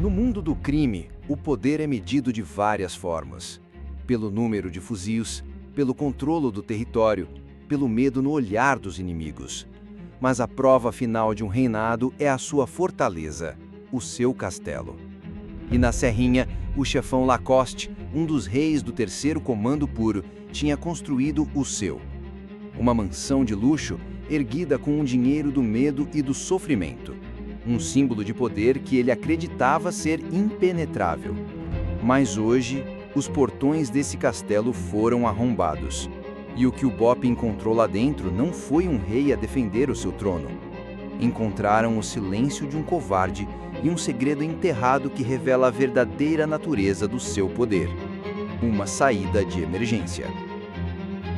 No mundo do crime, o poder é medido de várias formas. Pelo número de fuzis, pelo controle do território, pelo medo no olhar dos inimigos. Mas a prova final de um reinado é a sua fortaleza, o seu castelo. E na Serrinha, o chefão Lacoste, um dos reis do terceiro comando puro, tinha construído o seu. Uma mansão de luxo, erguida com o dinheiro do medo e do sofrimento. Um símbolo de poder que ele acreditava ser impenetrável. Mas hoje, os portões desse castelo foram arrombados. E o que o Bop encontrou lá dentro não foi um rei a defender o seu trono. Encontraram o silêncio de um covarde e um segredo enterrado que revela a verdadeira natureza do seu poder. Uma saída de emergência.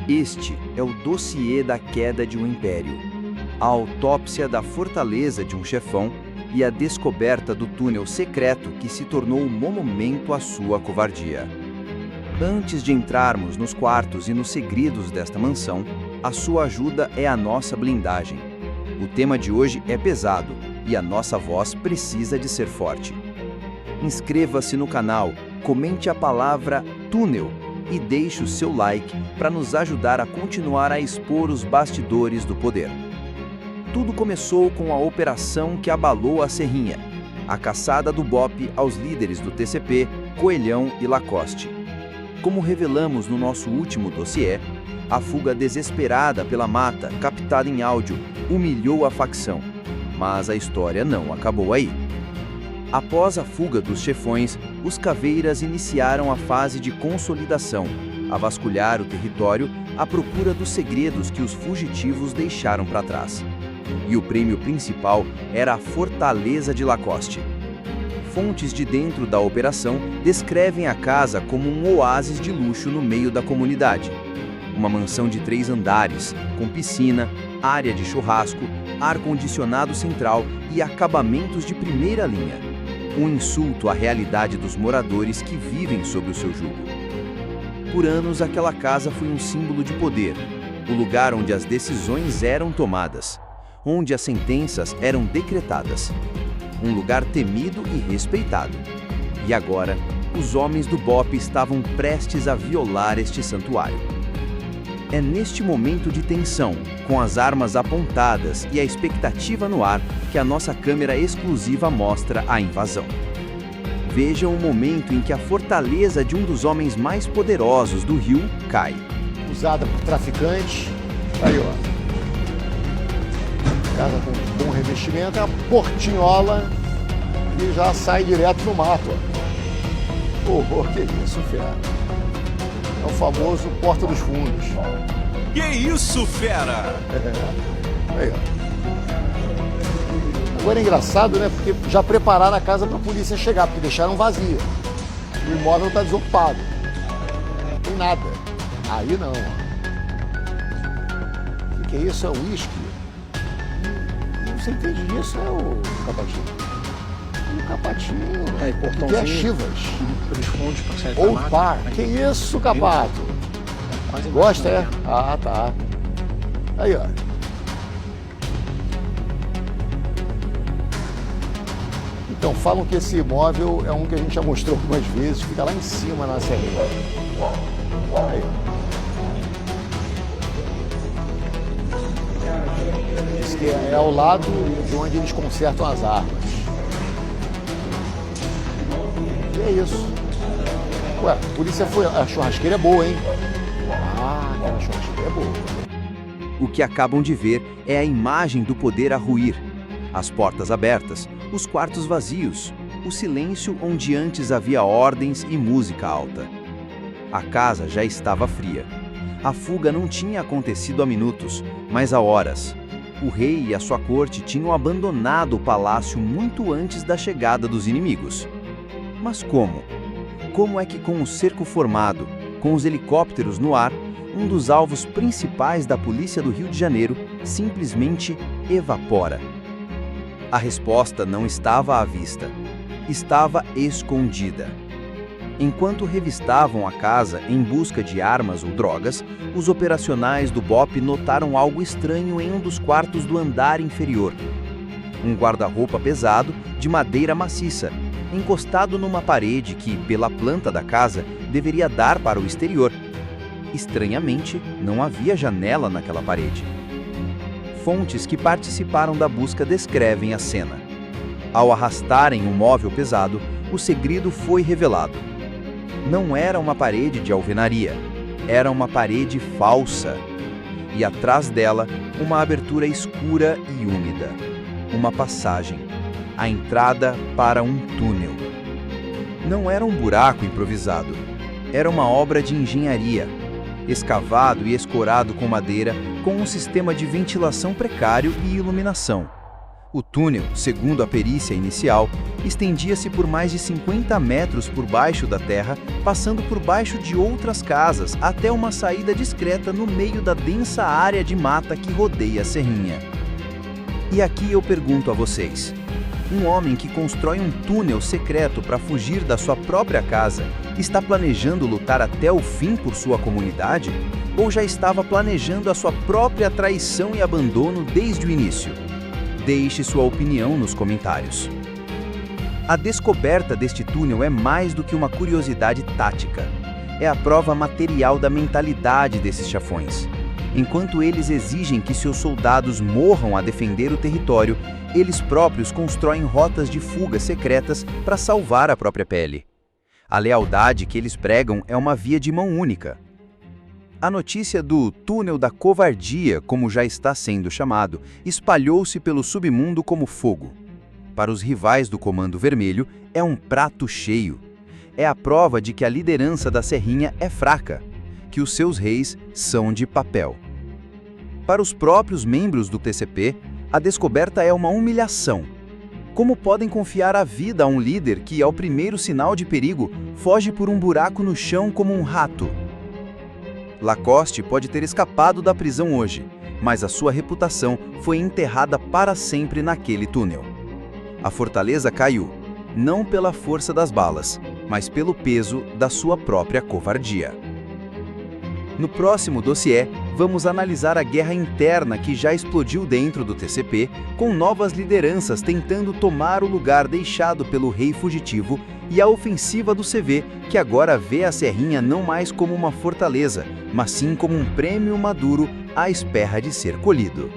Este é o dossiê da queda de um império. A autópsia da fortaleza de um chefão e a descoberta do túnel secreto que se tornou o monumento à sua covardia. Antes de entrarmos nos quartos e nos segredos desta mansão, a sua ajuda é a nossa blindagem. O tema de hoje é pesado e a nossa voz precisa de ser forte. Inscreva-se no canal, comente a palavra túnel e deixe o seu like para nos ajudar a continuar a expor os bastidores do poder. Tudo começou com a operação que abalou a Serrinha, a caçada do Bop aos líderes do TCP, Coelhão e Lacoste. Como revelamos no nosso último dossiê, a fuga desesperada pela mata, captada em áudio, humilhou a facção. Mas a história não acabou aí. Após a fuga dos chefões, os caveiras iniciaram a fase de consolidação, a vasculhar o território à procura dos segredos que os fugitivos deixaram para trás. E o prêmio principal era a Fortaleza de Lacoste. Fontes de dentro da operação descrevem a casa como um oásis de luxo no meio da comunidade. Uma mansão de 3 andares, com piscina, área de churrasco, ar-condicionado central e acabamentos de primeira linha. Um insulto à realidade dos moradores que vivem sob o seu jugo. Por anos, aquela casa foi um símbolo de poder, o lugar onde as decisões eram tomadas, onde as sentenças eram decretadas. Um lugar temido e respeitado. E agora, os homens do Bop estavam prestes a violar este santuário. É neste momento de tensão, com as armas apontadas e a expectativa no ar, que a nossa câmera exclusiva mostra a invasão. Vejam o momento em que a fortaleza de um dos homens mais poderosos do Rio cai. Usada por traficantes. Aí, ó. Casa com bom revestimento, é a portinhola e já sai direto no mato. Oh, que isso, fera. É o famoso Porta dos Fundos. Que isso, fera! Aí, ó. Agora é engraçado, né? Porque já prepararam a casa para a polícia chegar, porque deixaram vazia. O imóvel está desocupado. Não tem nada. Aí não. O que é isso? É o uísque? Você entende disso, né, o Capatinho? O Capatinho. É, e portãozinho. Que é Chivas. Pelos fundos para sair Ou par. Que isso, Capato? Quase Gosta, é? Ah, tá. Aí, ó. Então, falam que esse imóvel é um que a gente já mostrou algumas vezes, fica lá em cima na Serrinha. Aí, ó. Diz que é ao lado de onde eles consertam as armas. E é isso. Ué, a polícia foi... A churrasqueira é boa, hein? Ah, aquela churrasqueira é boa. O que acabam de ver é a imagem do poder a ruir. As portas abertas, os quartos vazios, o silêncio onde antes havia ordens e música alta. A casa já estava fria. A fuga não tinha acontecido há minutos, mas há horas. O rei e a sua corte tinham abandonado o palácio muito antes da chegada dos inimigos. Mas como? Como é que com o cerco formado, com os helicópteros no ar, um dos alvos principais da polícia do Rio de Janeiro simplesmente evapora? A resposta não estava à vista. Estava escondida. Enquanto revistavam a casa em busca de armas ou drogas, os operacionais do Bop notaram algo estranho em um dos quartos do andar inferior. Um guarda-roupa pesado, de madeira maciça, encostado numa parede que, pela planta da casa, deveria dar para o exterior. Estranhamente, não havia janela naquela parede. Fontes que participaram da busca descrevem a cena. Ao arrastarem um móvel pesado, o segredo foi revelado. Não era uma parede de alvenaria, era uma parede falsa. E atrás dela, uma abertura escura e úmida. Uma passagem. A entrada para um túnel. Não era um buraco improvisado. Era uma obra de engenharia. Escavado e escorado com madeira, com um sistema de ventilação precário e iluminação. O túnel, segundo a perícia inicial, estendia-se por mais de 50 metros por baixo da terra, passando por baixo de outras casas, até uma saída discreta no meio da densa área de mata que rodeia a serrinha. E aqui eu pergunto a vocês: um homem que constrói um túnel secreto para fugir da sua própria casa, está planejando lutar até o fim por sua comunidade? Ou já estava planejando a sua própria traição e abandono desde o início? Deixe sua opinião nos comentários. A descoberta deste túnel é mais do que uma curiosidade tática. É a prova material da mentalidade desses chefões. Enquanto eles exigem que seus soldados morram a defender o território, eles próprios constroem rotas de fuga secretas para salvar a própria pele. A lealdade que eles pregam é uma via de mão única. A notícia do Túnel da Covardia, como já está sendo chamado, espalhou-se pelo submundo como fogo. Para os rivais do Comando Vermelho, é um prato cheio. É a prova de que a liderança da Serrinha é fraca, que os seus reis são de papel. Para os próprios membros do TCP, a descoberta é uma humilhação. Como podem confiar a vida a um líder que, ao primeiro sinal de perigo, foge por um buraco no chão como um rato? Lacoste pode ter escapado da prisão hoje, mas a sua reputação foi enterrada para sempre naquele túnel. A fortaleza caiu, não pela força das balas, mas pelo peso da sua própria covardia. No próximo dossiê, vamos analisar a guerra interna que já explodiu dentro do TCP, com novas lideranças tentando tomar o lugar deixado pelo rei fugitivo, e a ofensiva do CV, que agora vê a Serrinha não mais como uma fortaleza, mas sim como um prêmio maduro à espera de ser colhido.